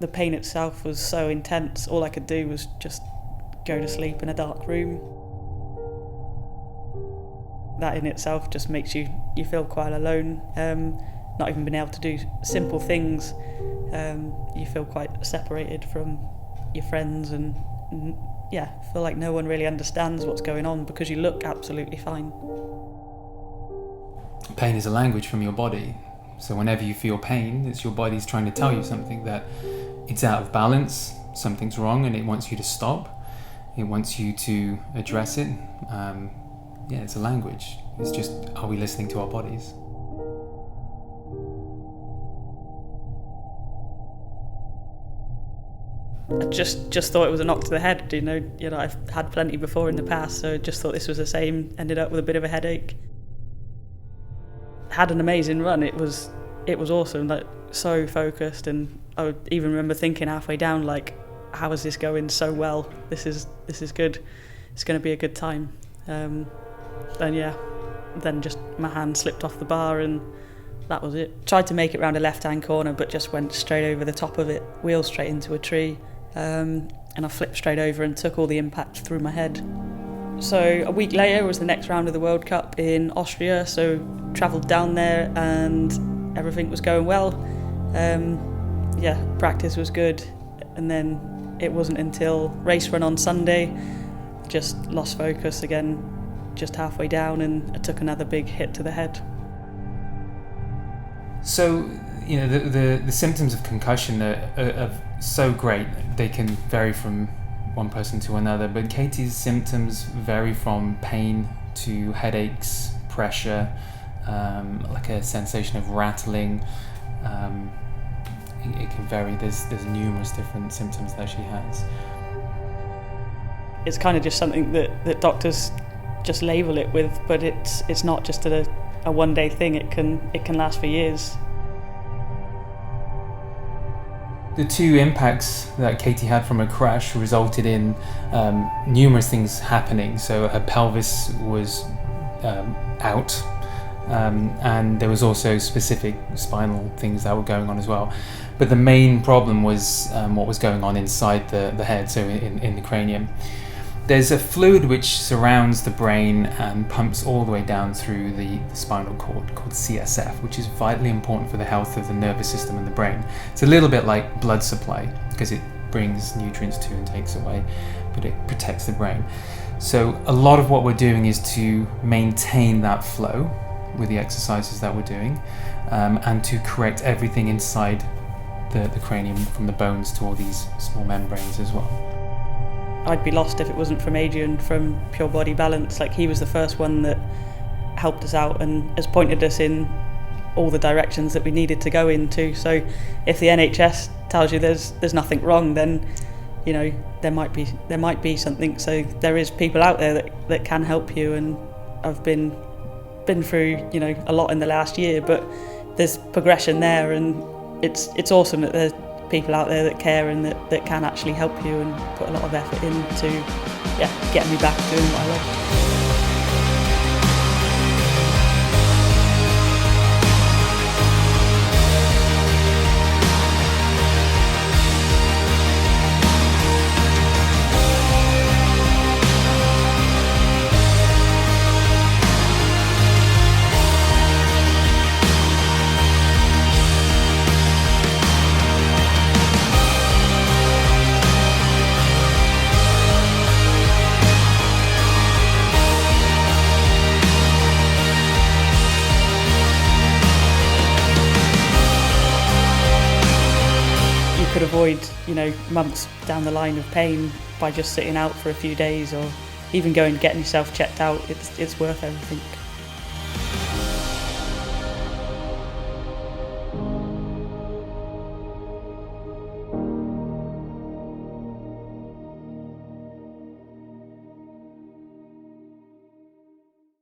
the pain itself was so intense. All I could do was just go to sleep in a dark room. That in itself just makes you feel quite alone. Not even being able to do simple things. You feel quite separated from your friends and feel like no one really understands what's going on because you look absolutely fine. Pain is a language from your body. So whenever you feel pain, it's your body's trying to tell you something, that it's out of balance, something's wrong, and it wants you to stop. It wants you to address it. It's a language. It's just, are we listening to our bodies? I just thought it was a knock to the head. You know, I've had plenty before in the past, so just thought this was the same. Ended up with a bit of a headache. Had an amazing run. It was awesome. Like, so focused, and I would even remember thinking halfway down, like, how is this going so well? This is good. It's going to be a good time. Then just my hand slipped off the bar and that was it. Tried to make it round a left-hand corner, but just went straight over the top of it, wheeled straight into a tree, and I flipped straight over and took all the impact through my head. So a week later was the next round of the World Cup in Austria, so travelled down there and everything was going well. Practice was good, and then it wasn't until race run on Sunday, just lost focus again, just halfway down, and I took another big hit to the head. So, the symptoms of concussion are so great. They can vary from one person to another, but Katy's symptoms vary from pain to headaches, pressure, like a sensation of rattling. It can vary. There's numerous different symptoms that she has. It's kind of just something that doctors just label it with, but it's not just a one-day thing. It can last for years. The two impacts that Katy had from a crash resulted in numerous things happening. So her pelvis was out, and there was also specific spinal things that were going on as well. But the main problem was what was going on inside the head, so in the cranium. There's a fluid which surrounds the brain and pumps all the way down through the spinal cord, called CSF, which is vitally important for the health of the nervous system and the brain. It's a little bit like blood supply, because it brings nutrients to and takes away, but it protects the brain. So a lot of what we're doing is to maintain that flow with the exercises that we're doing, and to correct everything inside the cranium, from the bones to all these small membranes as well. I'd be lost if it wasn't from Adrian from Pure Body Balance. Like, he was the first one that helped us out and has pointed us in all the directions that we needed to go into. So if the NHS tells you there's nothing wrong, then there might be something. So there is people out there that can help you, and I've been through a lot in the last year, but there's progression there, and it's awesome that there's people out there that care and that can actually help you and put a lot of effort into getting me back doing what I love. Could avoid months down the line of pain by just sitting out for a few days, or even going and getting yourself checked out. It's worth everything.